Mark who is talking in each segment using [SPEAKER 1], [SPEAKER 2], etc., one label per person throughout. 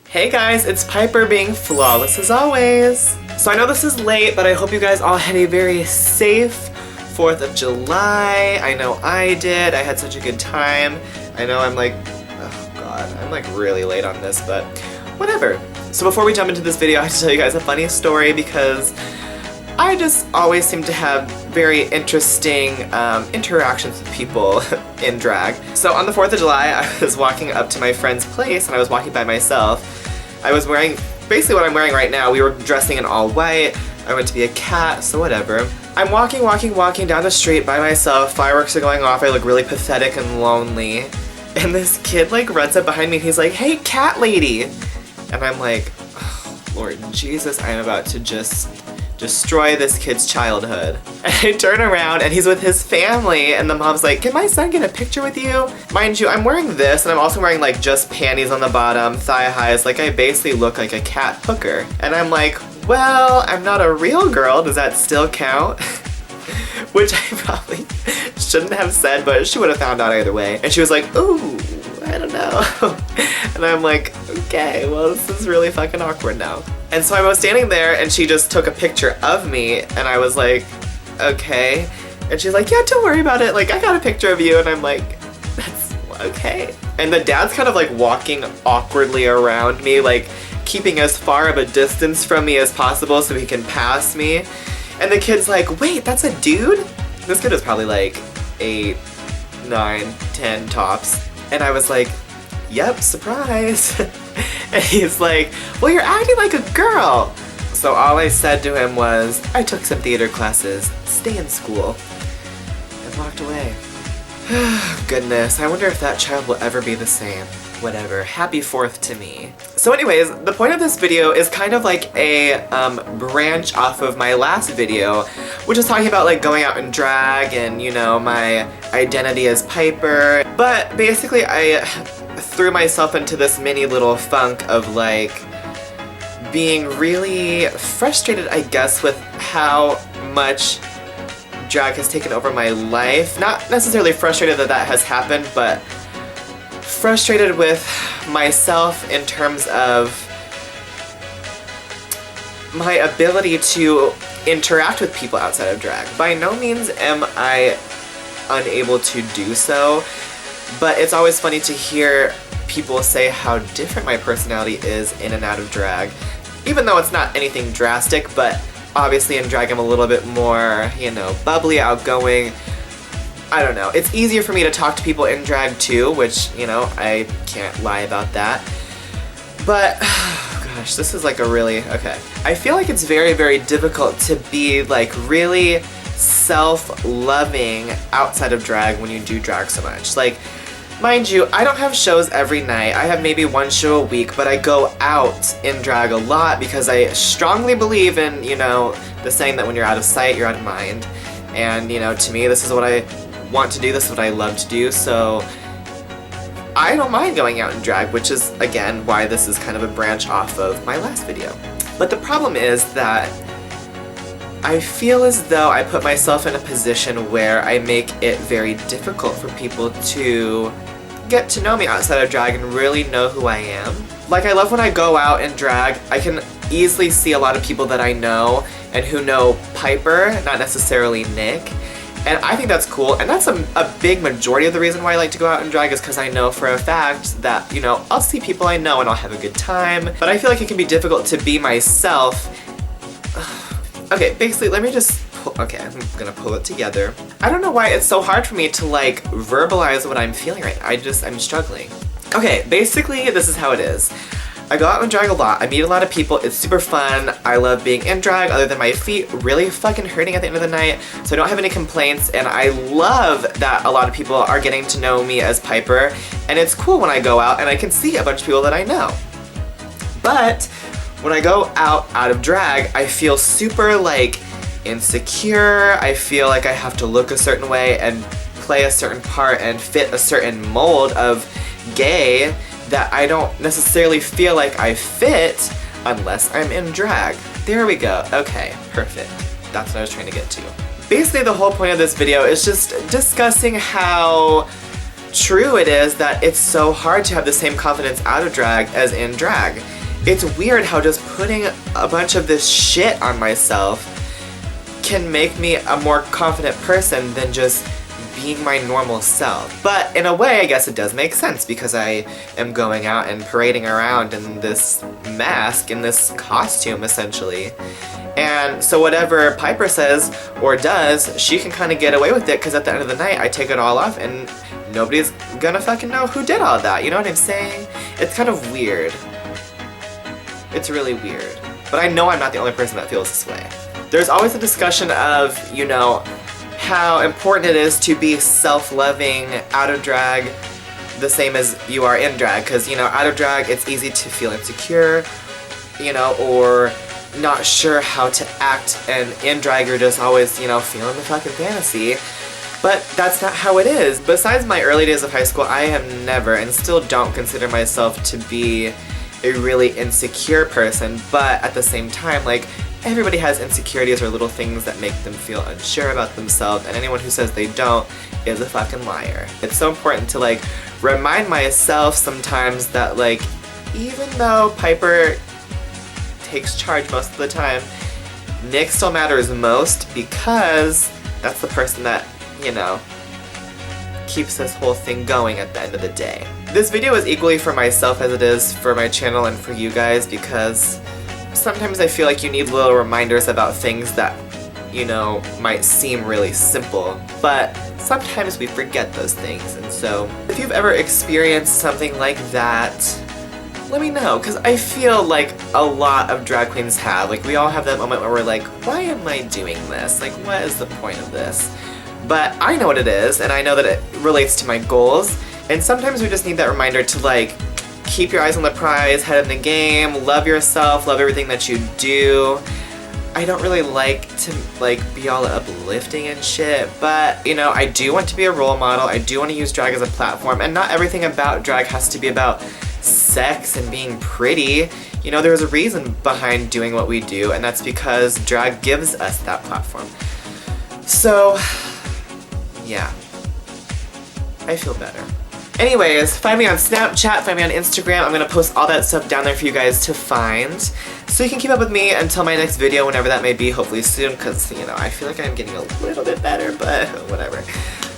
[SPEAKER 1] Hey guys, it's Piper being flawless as always. So I know this is late, but I hope you guys all had a very safe 4th of July. I know I did. I had such a good time. I know I'm like, oh god, I'm like really late on this, but whatever. So before we jump into this video, I have to tell you guys a funny story because I just always seem to have very interesting interactions with people in drag. So on the 4th of July, I was walking up to my friend's place and I was walking by myself. I was wearing basically what I'm wearing right now. We were dressing in all white. I went to be a cat, so whatever. I'm walking down the street by myself. Fireworks are going off. I look really pathetic and lonely. And this kid like runs up behind me and he's like, "Hey, cat lady." And I'm like, oh, Lord Jesus, I'm about to just destroy this kid's childhood. And I turn around and he's with his family and the mom's like, "Can my son get a picture with you?" Mind you, I'm wearing this and I'm also wearing like just panties on the bottom, thigh highs, like I basically look like a cat hooker. And I'm like, well, I'm not a real girl, does that still count? Which I probably shouldn't have said, but she would have found out either way. And she was like, "Ooh, I don't know." And I'm like, okay, well this is really fucking awkward now. And so I was standing there and she just took a picture of me and I was like, okay. And she's like, "Yeah, don't worry about it. Like, I got a picture of you." And I'm like, that's okay. And the dad's kind of like walking awkwardly around me, like keeping as far of a distance from me as possible so he can pass me. And the kid's like, "Wait, that's a dude?" This kid was probably like 8, 9, 10 tops. And I was like, "Yep, surprise." And he's like, "Well, you're acting like a girl." So all I said to him was, "I took some theater classes, stay in school," and walked away. Goodness, I wonder if that child will ever be the same. Whatever, happy 4th to me. So anyways, the point of this video is kind of like a branch off of my last video, which is talking about like going out in drag and, you know, my identity as Piper. But basically I threw myself into this mini little funk of like being really frustrated, I guess, with how much drag has taken over my life. Not necessarily frustrated that that has happened, but frustrated with myself in terms of my ability to interact with people outside of drag. By no means am I unable to do so, but it's always funny to hear people say how different my personality is in and out of drag. Even though it's not anything drastic, but obviously in drag I'm a little bit more, you know, bubbly, outgoing. I don't know. It's easier for me to talk to people in drag too, which, you know, I can't lie about that. But, oh gosh, this is like a really, okay. I feel like it's very, very difficult to be like really self-loving outside of drag when you do drag so much. Like, mind you, I don't have shows every night. I have maybe one show a week, but I go out in drag a lot because I strongly believe in, you know, the saying that when you're out of sight, you're out of mind. And, you know, to me, this is what I want to do, this is what I love to do, so I don't mind going out in drag, which is, again, why this is kind of a branch off of my last video. But the problem is that I feel as though I put myself in a position where I make it very difficult for people to get to know me outside of drag and really know who I am. Like, I love when I go out in drag, I can easily see a lot of people that I know and who know Piper, not necessarily Nick. And I think that's cool, and that's a big majority of the reason why I like to go out and drag is because I know for a fact that, you know, I'll see people I know and I'll have a good time. But I feel like it can be difficult to be myself. Okay, basically, let me just okay, I'm gonna pull it together. I don't know why it's so hard for me to like verbalize what I'm feeling right now. I'm struggling. Okay, basically, this is how it is. I go out and drag a lot, I meet a lot of people, it's super fun, I love being in drag other than my feet really fucking hurting at the end of the night, so I don't have any complaints, and I love that a lot of people are getting to know me as Piper, and it's cool when I go out and I can see a bunch of people that I know. But when I go out of drag, I feel super like insecure, I feel like I have to look a certain way and play a certain part and fit a certain mold of gay that I don't necessarily feel like I fit unless I'm in drag. There we go. Okay, perfect. That's what I was trying to get to. Basically, the whole point of this video is just discussing how true it is that it's so hard to have the same confidence out of drag as in drag. it's weird how just putting a bunch of this shit on myself can make me a more confident person than just being my normal self. But in a way, I guess it does make sense because I am going out and parading around in this mask, in this costume, essentially. And so whatever Piper says or does, she can kind of get away with it because at the end of the night, I take it all off and nobody's gonna fucking know who did all that. You know what I'm saying? It's kind of weird. It's really weird. But I know I'm not the only person that feels this way. There's always a discussion of, you know, how important it is to be self-loving out of drag the same as you are in drag. Because, you know, out of drag, it's easy to feel insecure, you know, or not sure how to act, and in drag you're just always, you know, feeling the fucking fantasy. But that's not how it is. Besides my early days of high school, I have never and still don't consider myself to be a really insecure person, but at the same time, like, everybody has insecurities or little things that make them feel unsure about themselves, and anyone who says they don't is a fucking liar. It's so important to, like, remind myself sometimes that, like, even though Piper takes charge most of the time, Nick still matters most because that's the person that, you know, keeps this whole thing going at the end of the day. This video is equally for myself as it is for my channel and for you guys because sometimes I feel like you need little reminders about things that, you know, might seem really simple, but sometimes we forget those things. And so if you've ever experienced something like that, let me know, because I feel like a lot of drag queens have. Like, we all have that moment where we're like, why am I doing this? Like, what is the point of this? But I know what it is, and I know that it relates to my goals, and sometimes we just need that reminder to, like, keep your eyes on the prize, head in the game, love yourself, love everything that you do. I don't really like to, like, be all uplifting and shit, but, you know, I do want to be a role model, I do want to use drag as a platform, and not everything about drag has to be about sex and being pretty. You know, there's a reason behind doing what we do, and that's because drag gives us that platform. So, yeah, I feel better. Anyways, find me on Snapchat, find me on Instagram. I'm gonna post all that stuff down there for you guys to find. So you can keep up with me until my next video, whenever that may be, hopefully soon, because, you know, I feel like I'm getting a little bit better, but whatever.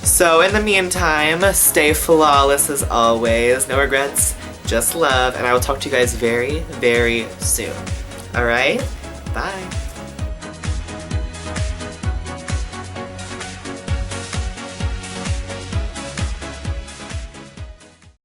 [SPEAKER 1] So in the meantime, stay flawless as always. No regrets, just love, and I will talk to you guys very, very soon. Alright? Bye.